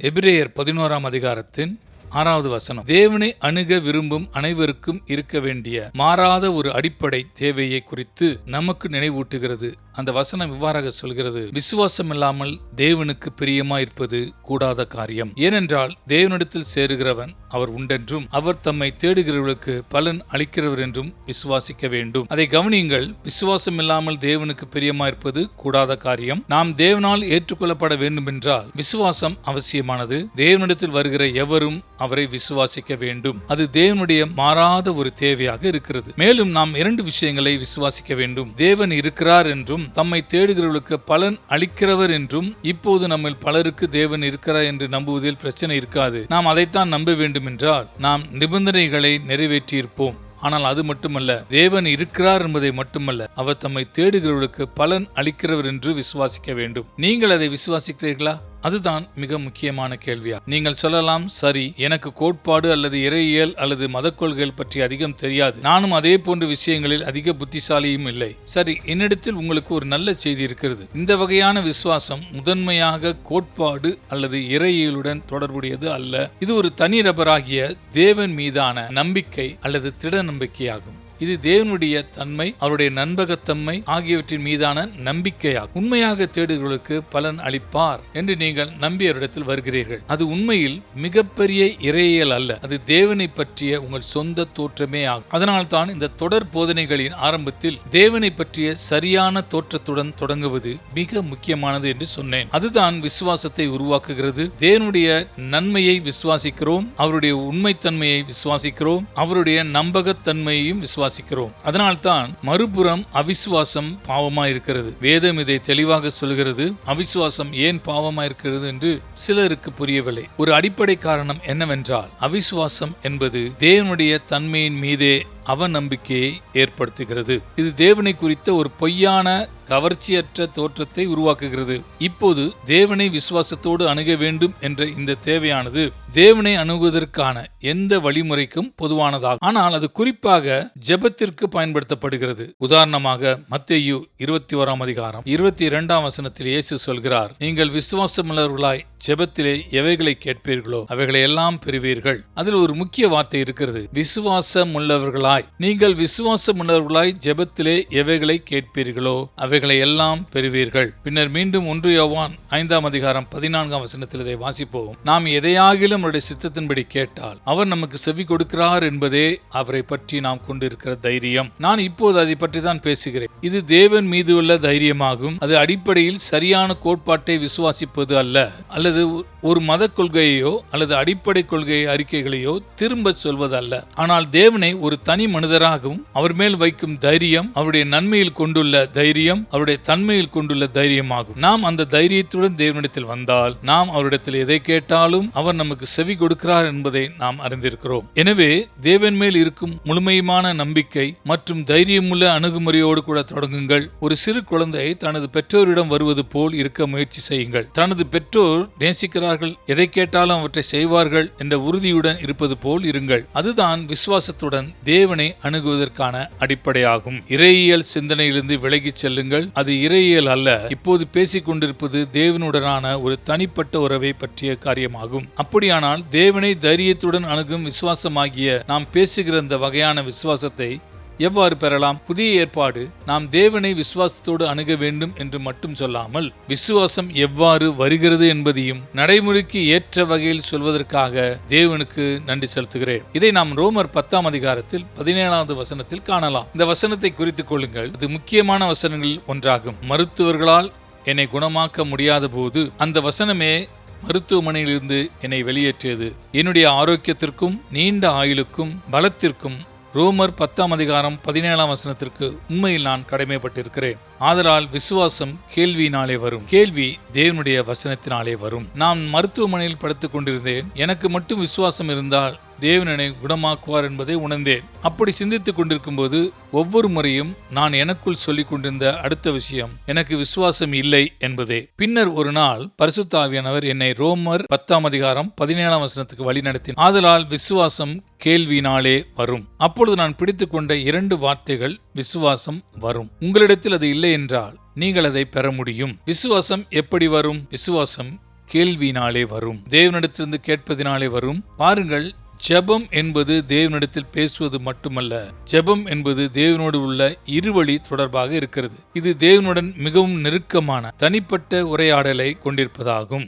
எபிரேயர் 11ஆம் அதிகாரத்தின் 6வது வசனம். தேவனை அணுக விரும்பும் அனைவருக்கும் இருக்க வேண்டிய மாறாத ஒரு அடிப்படை தேவையை குறித்து நமக்கு நினைவூட்டுகிறது. அந்த வசனம் இவ்வாறாக சொல்கிறது: விசுவாசம் இல்லாமல் தேவனுக்கு பிரியமாயிருப்பது கூடாத காரியம். ஏனென்றால் தேவனிடத்தில் சேருகிறவன் அவர் உண்டென்றும் அவர் தம்மை தேடுகிறவர்களுக்கு பலன் அளிக்கிறவர் என்றும் விசுவாசிக்க வேண்டும். அதை கவனியுங்கள். விசுவாசம் இல்லாமல் தேவனுக்கு பிரியமாயிருப்பது கூடாத காரியம். நாம் தேவனால் ஏற்றுக்கொள்ளப்பட வேண்டும் என்றால் விசுவாசம் அவசியமானது. தேவனிடத்தில் வருகிற எவரும் அவரை விசுவாசிக்க வேண்டும். அது தேவனுடைய மாறாத ஒரு தேவையாக இருக்கிறது. மேலும் நாம் 2 விஷயங்களை விசுவாசிக்க வேண்டும். தேவன் இருக்கிறார் என்றும் தம்மை தேடுகிறவர்களுக்கு பலன் அளிக்கிறவர் என்றும். இப்போது நம்ம பலருக்கு தேவன் இருக்கிறார் என்று நம்புவதில் பிரச்சனை இருக்காது. நாம் அதைத்தான் நம்ப வேண்டும் என்றால் நாம் நிபந்தனைகளை நிறைவேற்றியிருப்போம். ஆனால் அது மட்டுமல்ல, தேவன் இருக்கிறார் என்பதை மட்டுமல்ல, அவர் தம்மை தேடுகிறவர்களுக்கு பலன் அளிக்கிறவர் என்று விசுவாசிக்க வேண்டும். நீங்கள் அதை விசுவாசிக்கிறீர்களா? அதுதான் மிக முக்கியமான கேள்வியா. நீங்கள் சொல்லலாம், சரி, எனக்கு கோட்பாடு அல்லது இறையியல் அல்லது மத கொள்கைகள் பற்றி அதிகம் தெரியாது, நானும் அதே போன்ற விஷயங்களில் அதிக புத்திசாலியும் இல்லை. சரி, என்னிடத்தில் உங்களுக்கு ஒரு நல்ல செய்தி இருக்கிறது. இந்த வகையான விசுவாசம் முதன்மையாக கோட்பாடு அல்லது இறையியலுடன் தொடர்புடையது அல்ல. இது ஒரு தனி நபராகிய தேவன் மீதான நம்பிக்கை அல்லது திட நம்பிக்கையாகும். இது தேவனுடைய தன்மை, அவருடைய நண்பகத்தன்மை ஆகியவற்றின் மீதான நம்பிக்கையாகும். உண்மையாக தேடுகிறவர்களுக்கு பலன் அளிப்பார் என்று நீங்கள் நம்பியவரிடத்தில் வருகிறீர்கள். அது உண்மையில் மிகப்பெரிய இறையியல் அல்ல, அது தேவனை பற்றிய உங்கள் சொந்த தோற்றமே ஆகும். அதனால்தான் இந்த தொடர் போதனைகளின் ஆரம்பத்தில் தேவனை பற்றிய சரியான தோற்றத்துடன் தொடங்குவது மிக முக்கியமானது என்று சொன்னேன். அதுதான் விசுவாசத்தை உருவாக்குகிறது. தேவனுடைய நன்மையை விசுவாசிக்கிறோம், அவருடைய உண்மைத்தன்மையை விசுவாசிக்கிறோம், அவருடைய நம்பகத்தன்மையையும் விசுவாசிக்கிறோம். அதனால்தான் மறுபுறம் அவிசுவாசம் பாவமா இருக்கிறது. வேதம் இதை தெளிவாக சொல்கிறது. அவிசுவாசம் ஏன் பாவமா இருக்கிறது என்று சிலருக்கு புரியவில்லை. ஒரு அடிப்படை காரணம் என்னவென்றால், அவிசுவாசம் என்பது தேவனுடைய தன்மையின் மீதே அவநம்பிக்கையை ஏற்படுத்துகிறது. இது தேவனை குறித்த ஒரு பொய்யான கவர்ச்சியற்ற தோற்றத்தை உருவாக்குகிறது. இப்போது தேவனை விசுவாசத்தோடு அணுக வேண்டும் என்ற இந்த தேவையானது தேவனை அணுகுவதற்கான எந்த வழிமுறைக்கும் பொதுவானதாகும். ஆனால் அது குறிப்பாக ஜெபத்திற்கு பயன்படுத்தப்படுகிறது. உதாரணமாக மத்தேயு 21ஆம் அதிகாரம் 22ஆம் வசனத்தில் இயேசு சொல்கிறார், நீங்கள் விசுவாசமுள்ளவர்களாய் ஜெபத்திலே எவைகளை கேட்பீர்களோ அவைகளை எல்லாம் பெறுவீர்கள். அதில் ஒரு முக்கிய வார்த்தை இருக்கிறது, விசுவாசமுள்ளவர்களாய். நீங்கள் விசுவாசமுள்ளவர்களாய் ஜெபத்திலே எவைகளை கேட்பீர்களோ அவைகளை எல்லாம் பெறுவீர்கள். பின்னர் மீண்டும் 1 யோவான் 5ஆம் அதிகாரம் 14ஆம் வசனத்தில் இதை வாசிப்போம். நாம் எதையாகிலும் அவருடைய சித்தத்தின்படி கேட்டால் அவர் நமக்கு செவி கொடுக்கிறார் என்பதே அவரை பற்றி நாம் கொண்டிருக்கிற தைரியம். நான் இப்போது அதை பற்றி தான் பேசுகிறேன். இது தேவன் மீது உள்ள தைரியமாகும். அது அடிப்படையில் சரியான கோட்பாட்டை விசுவாசிப்பது அல்ல, அல்லது ஒரு மத கொள்கையோ அல்லது அடிப்படை கொள்கை அறிக்கைகளையோ திரும்ப சொல்வது அல்ல. ஆனால் தேவனை ஒரு தனி மனிதராகவும் அவர் மேல் வைக்கும் தைரியம் அவருடைய நன்மையில் கொண்டுள்ள தைரியம், அவருடைய தன்மையில் கொண்டுள்ள தைரியமாகும். நாம் அந்த தைரியத்துடன் தேவனிடத்தில் வந்தால் நாம் அவரிடத்தில் எதை கேட்டாலும் அவர் நமக்கு செவி கொடுக்கிறார் என்பதை நாம் அறிந்திருக்கிறோம். எனவே தேவன் மேல் இருக்கும் முழுமையான நம்பிக்கை மற்றும் தைரியமுள்ள அணுகுமுறையோடு கூட தொடங்குங்கள். ஒரு சிறு குழந்தை தனது பெற்றோரிடம் வருவது போல் இருக்க முயற்சி செய்யுங்கள். தனது பெற்றோர் நேசிக்கிறார்கள், எதை கேட்டாலும் அவற்றை செய்வார்கள் என்ற உறுதியுடன் இருப்பது போல் இருங்கள். அதுதான் விசுவாசத்துடன் தேவனை அணுகுவதற்கான அடிப்படையாகும். இறையியல் சிந்தனையிலிருந்து விலகிச் செல்லுங்கள். அது இறையியல் அல்ல. இப்போது பேசிக் கொண்டிருப்பது தேவனுடனான ஒரு தனிப்பட்ட உறவை பற்றிய காரியமாகும். அப்படியானால் தேவனை தைரியத்துடன் அணுகும் விசுவாசமாகிய நாம் பேசுகிற இந்த வகையான விசுவாசத்தை எவ்வாறு பெறலாம்? புதிய ஏற்பாடு நாம் தேவனை விசுவாசத்தோடு அணுக வேண்டும் என்று மட்டும் சொல்லாமல் விசுவாசம் எவ்வாறு வருகிறது என்பதையும் நடைமுறைக்கு ஏற்ற வகையில் சொல்வதற்காக தேவனுக்கு நன்றி செலுத்துகிறேன். இதை நாம் ரோமர் 10ஆம் அதிகாரத்தில் 17ஆவது வசனத்தில் காணலாம். இந்த வசனத்தை குறித்துக் கொள்ளுங்கள். இது முக்கியமான வசனங்களில் ஒன்றாகும். மருத்துவர்களால் என்னை குணமாக்க முடியாத போது அந்த வசனமே மருத்துவமனையிலிருந்து என்னை வெளியேற்றியது. என்னுடைய ஆரோக்கியத்திற்கும் நீண்ட ஆயுளுக்கும் பலத்திற்கும் ரோமர் 10ஆம் அதிகாரம் 17ஆம் வசனத்திற்கு உண்மையில் நான் கடமைப்பட்டிருக்கிறேன். ஆதலால் விசுவாசம் கேள்வியினாலே வரும், கேள்வி தேவனுடைய வசனத்தினாலே வரும். நான் மருத்துவமனையில் படுத்துக் கொண்டிருந்தேன். எனக்கு மட்டும் விசுவாசம் இருந்தால் தேவன் என்னை குணமாக்குவார் என்பதை உணர்ந்தேன். அப்படி சிந்தித்துக் கொண்டிருக்கும் போது ஒவ்வொரு முறையும் நான் எனக்குள் சொல்லிக் கொண்டிருந்த அடுத்த விஷயம் எனக்கு விசுவாசம் இல்லை என்பதே. பின்னர் ஒரு நாள் பரிசுத்த ஆவியானவர் என்னை ரோமர் 10ஆம் அதிகாரம் 17ஆம் வசனத்துக்கு வழி நடத்தினார். ஆதலால் விசுவாசம் கேள்வியினாலே வரும். அப்பொழுது நான் பிடித்துக் கொண்ட 2 வார்த்தைகள் விசுவாசம் வரும். உங்களிடத்தில் அது இல்லை என்றால் நீங்கள் அதை பெற முடியும். விசுவாசம் எப்படி வரும்? விசுவாசம் கேள்வியினாலே வரும், தேவனிடத்திலிருந்து கேட்பதினாலே வரும். பாருங்கள், ஜெபம் என்பது தேவனிடத்தில் பேசுவது மட்டுமல்ல, ஜெபம் என்பது தேவனோடு உள்ள இருவழி தொடர்பாக இருக்கிறது. இது தேவனுடன் மிகவும் நெருக்கமான தனிப்பட்ட உரையாடலை கொண்டிருப்பதாகும்.